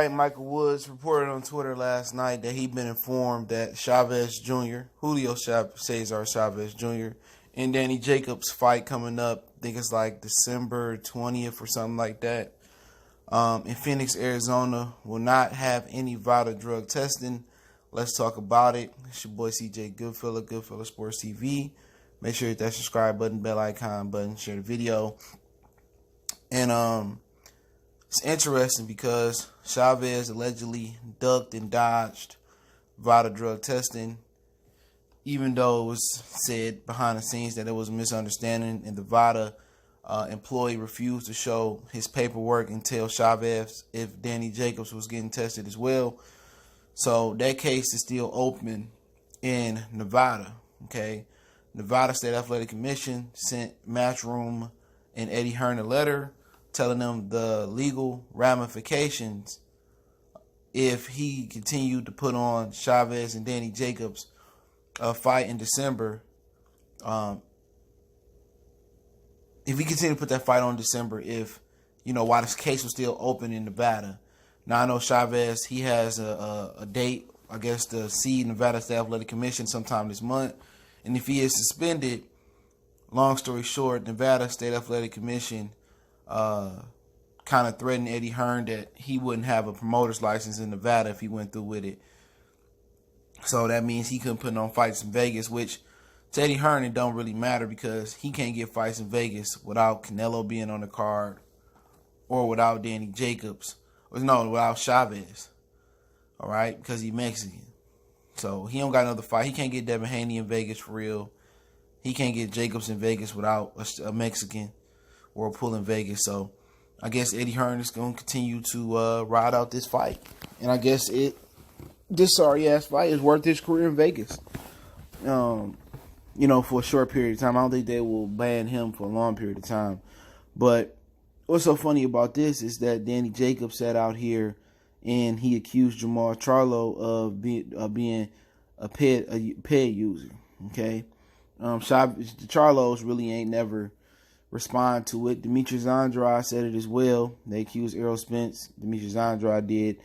fight, Michael Woods reported on Twitter last night that he'd been informed that Chavez Jr., Julio Cesar Chavez Jr., and Danny Jacobs fight coming up, I think it's like December 20th or something like that, in Phoenix, Arizona, will not have any VADA drug testing. Let's talk about it. It's your boy CJ Goodfella Sports TV. Make sure you hit that subscribe button, bell icon button, share the video. And it's interesting because Chavez allegedly ducked and dodged VADA drug testing, even though it was said behind the scenes that it was a misunderstanding and the VADA employee refused to show his paperwork and tell Chavez if Danny Jacobs was getting tested as well. So that case is still open in Nevada. Okay, Nevada State Athletic Commission sent Matchroom and Eddie Hearn a letter telling them the legal ramifications if he continued to put on Chavez and Danny Jacobs a fight in December. If he continued to put that fight on December, while this case was still open in Nevada. Now, I know Chavez, he has a date, I guess, to see Nevada State Athletic Commission sometime this month. And if he is suspended, long story short, Nevada State Athletic Commission kind of threatened Eddie Hearn that he wouldn't have a promoter's license in Nevada if he went through with it. So that means he couldn't put on fights in Vegas, which to Eddie Hearn, it don't really matter because he can't get fights in Vegas without Canelo being on the card or without Danny Jacobs. Without Chavez. All right? Because he's Mexican. So he don't got another fight. He can't get Devin Haney in Vegas for real. He can't get Jacobs in Vegas without a Mexican or a pull in Vegas. So I guess Eddie Hearn is going to continue to ride out this fight. And I guess this sorry-ass fight is worth his career in Vegas. For a short period of time. I don't think they will ban him for a long period of time. But what's so funny about this is that Danny Jacobs sat out here and he accused Jamal Charlo of being a ped user. Okay, the Charlos really ain't never respond to it. Demetrius Andrade said it as well. They accused Errol Spence. Demetrius Andrade did,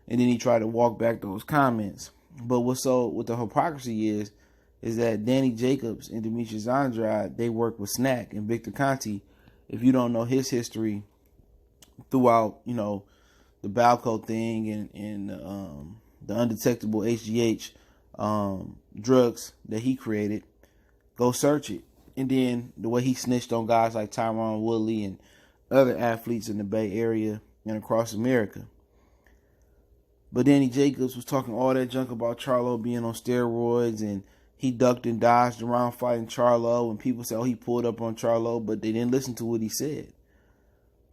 and then he tried to walk back those comments. But what the hypocrisy is that Danny Jacobs and Demetrius Andrade, they work with Snack and Victor Conti. If you don't know his history throughout, the Balco thing and the undetectable HGH drugs that he created, go search it. And then the way he snitched on guys like Tyron Woodley and other athletes in the Bay Area and across America. But Danny Jacobs was talking all that junk about Charlo being on steroids, and he ducked and dodged around fighting Charlo, and people said, he pulled up on Charlo, but they didn't listen to what he said.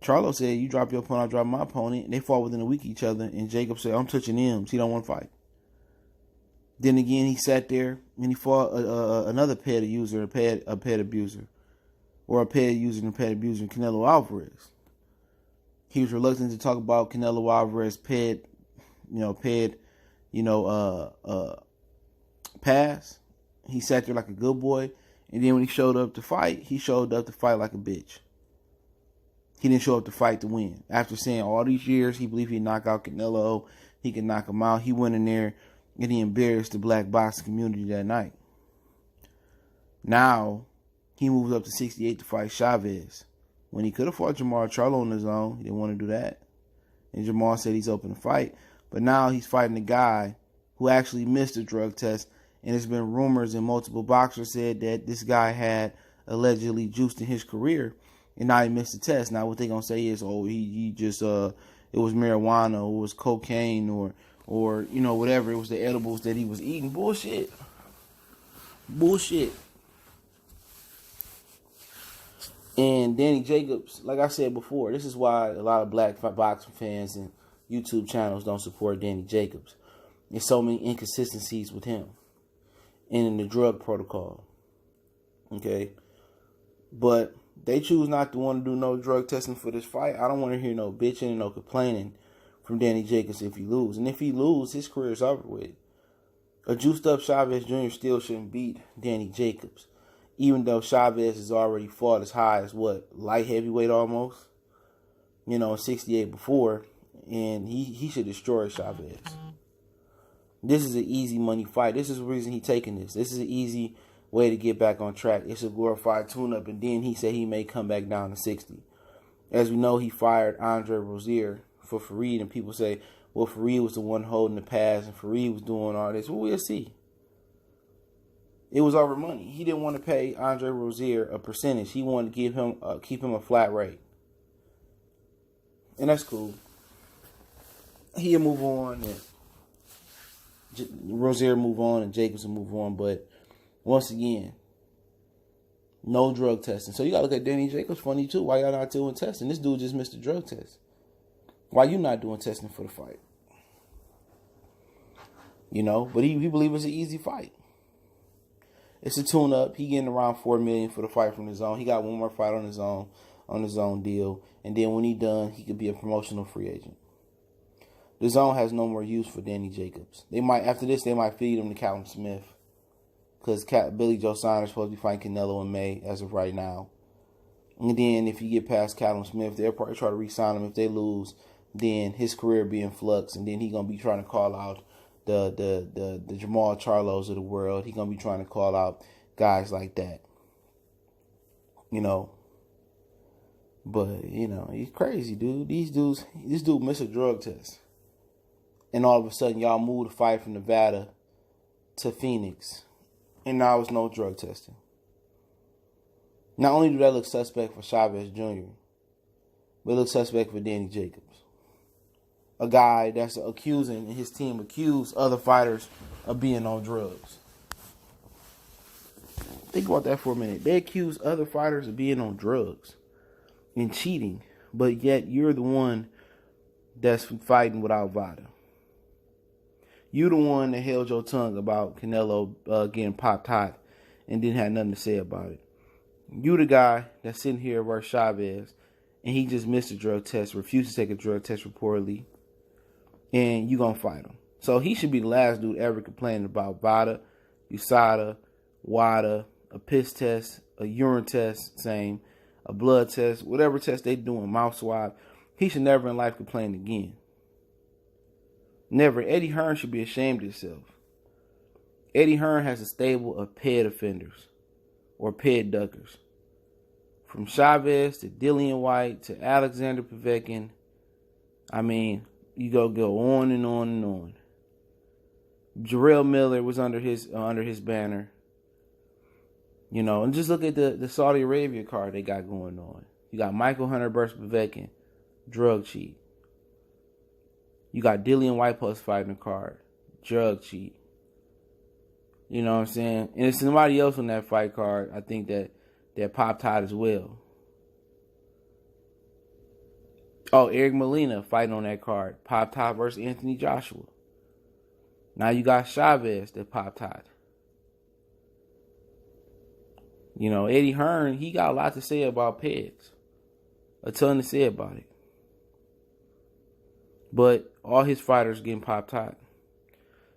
Charlo said, you drop your opponent, I drop my opponent, and they fought within a week of each other, and Jacob said, I'm touching M's, he don't want to fight. Then again, he sat there, and he fought another ped user, a ped abuser, or a ped user and a ped abuser, Canelo Alvarez. He was reluctant to talk about Canelo Alvarez pass. He sat there like a good boy, and then when he showed up to fight, like a bitch. He didn't show up to fight to win. After saying all these years he believed he'd knock out Canelo, he could knock him out, he went in there and he embarrassed the black boxing community that night. Now, he moves up to 68 to fight Chavez. When he could have fought Jamal Charlo on his own, he didn't want to do that. And Jamal said he's open to fight. But now he's fighting a guy who actually missed a drug test. And there's been rumors, and multiple boxers said that this guy had allegedly juiced in his career, and now he missed the test. Now what they gonna say is, he just it was marijuana, or it was cocaine, or whatever. It was the edibles that he was eating. Bullshit. And Danny Jacobs, like I said before, this is why a lot of black boxing fans and YouTube channels don't support Danny Jacobs. There's so many inconsistencies with him and in the drug protocol. Okay? But they choose not to want to do no drug testing for this fight. I don't want to hear no bitching and no complaining from Danny Jacobs if he loses. And if he loses, his career is over with. A juiced up Chavez Jr. still shouldn't beat Danny Jacobs. Even though Chavez has already fought as high as light heavyweight almost. 68 before. and he should destroy Chavez. This is an easy money fight. This is the reason he's taking this. This is an easy way to get back on track. It's a glorified tune-up, and then he said he may come back down to 60. As we know, he fired Andre Rozier for Fareed, and people say, well, Fareed was the one holding the pass, and Fareed was doing all this. Well, we'll see. It was over money. He didn't want to pay Andre Rozier a percentage. He wanted to give him keep him a flat rate. And that's cool. He'll move on, and Rozier move on, and Jacobs will move on. But once again, no drug testing. So you got to look at Danny Jacobs funny too. Why y'all not doing testing? This dude just missed a drug test. Why you not doing testing for the fight? You know, but he believes it's an easy fight. It's a tune-up. He getting around $4 million for the fight from the zone. He got one more fight on his own deal, and then when he done, he could be a promotional free agent. The zone has no more use for Danny Jacobs. They might after this they might feed him to Callum Smith, because Billy Joe Saunders is supposed to be fighting Canelo in May as of right now. And then if you get past Callum Smith, they'll probably try to re-sign him. If they lose, then his career be in flux, and then he gonna be trying to call out the Jamal Charlos of the world. He gonna be trying to call out guys like that, you know. But you know, he's crazy, dude. This dude missed a drug test, and all of a sudden y'all move the fight from Nevada to Phoenix, and now it's no drug testing. Not only do that look suspect for Chavez Jr., but it looks suspect for Danny Jacobs. A guy that's accusing, and his team accused other fighters of being on drugs. Think about that for a minute. They accuse other fighters of being on drugs and cheating, but yet you're the one that's fighting without VADA. You the one that held your tongue about Canelo getting popped hot and didn't have nothing to say about it. You the guy that's sitting here versus Chavez, and he just missed a drug test, refused to take a drug test reportedly, and you gonna fight him. So he should be the last dude ever complaining about VADA, USADA, WADA, a piss test, a urine test, same, a blood test, whatever test they doing, mouth swab. He should never in life complain again. Never. Eddie Hearn should be ashamed of himself. Eddie Hearn has a stable of ped offenders or ped duckers. From Chavez to Dillian White to Alexander Povetkin. I mean, you go on and on and on. Jarrell Miller was under his banner. You know, and just look at the Saudi Arabia card they got going on. You got Michael Hunter versus Povetkin, drug cheat. You got Dillian White plus fighting the card, drug cheat. You know what I'm saying? And it's somebody else on that fight card, I think that popped hot as well. Oh, Eric Molina fighting on that card. Popped hot versus Anthony Joshua. Now you got Chavez that popped hot. You know, Eddie Hearn, he got a lot to say about PEDs. A ton to say about it. But all his fighters getting popped hot.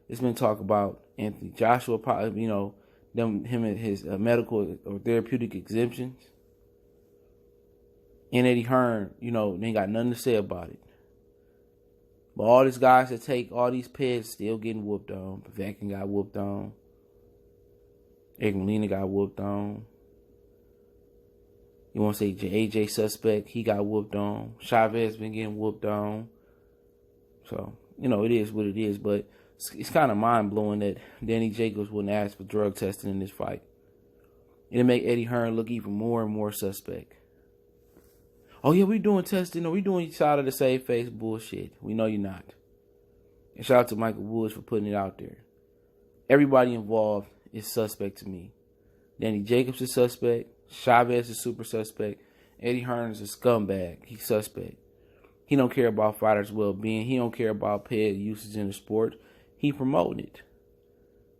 It's been talk about Anthony Joshua, you know, him and his medical or therapeutic exemptions. And Eddie Hearn, you know, they ain't got nothing to say about it. But all these guys that take all these PEDs still getting whooped on. Povetkin got whooped on. Eric Molina got whooped on. You want to say AJ Suspect, he got whooped on. Chavez been getting whooped on. So, you know, it is what it is. But it's kind of mind-blowing that Danny Jacobs wouldn't ask for drug testing in this fight. It'll make Eddie Hearn look even more and more suspect. Oh, yeah, we doing testing. No, we doing side of the save face bullshit. We know you're not. And shout out to Michael Woods for putting it out there. Everybody involved is suspect to me. Danny Jacobs is suspect. Chavez is super suspect. Eddie Hearn is a scumbag. He's suspect. He don't care about fighters' well-being. He don't care about PED usage in the sport. He promoting it.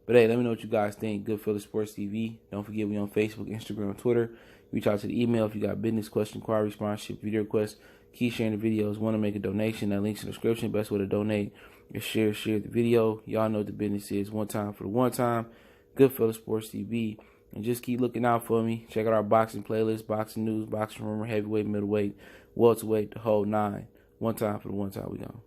But hey, let me know what you guys think. Good Philly Sports TV. Don't forget we on Facebook, Instagram, and Twitter. Reach out to the email if you got business, question, inquiry, sponsorship, video requests. Keep sharing the videos. Want to make a donation? That link's in the description. Best way to donate is share the video. Y'all know what the business is. One time for the one time. Good Philly Sports TV. And just keep looking out for me. Check out our boxing playlist, boxing news, boxing rumor, heavyweight, middleweight, welterweight, the whole nine. One time for the one time we gone.